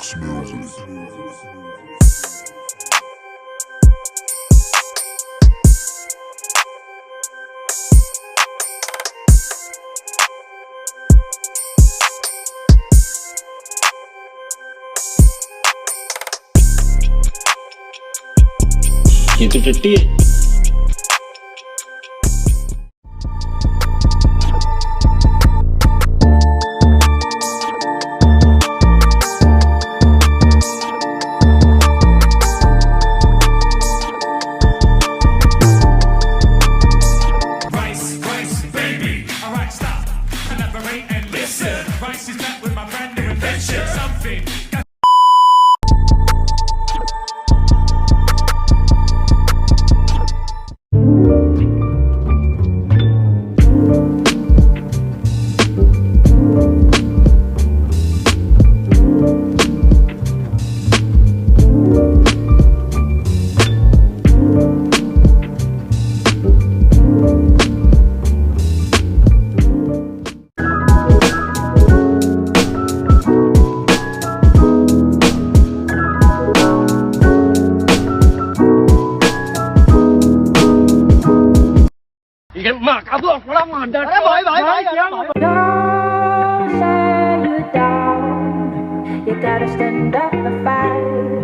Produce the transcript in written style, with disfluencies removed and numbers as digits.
Max Music. ये तो टट्टी है। Rice is back with my brand new invention. Something. Mà cả vượng nó đang ngàn đợt. Bởi Don't say you're down. You gotta stand up and fight.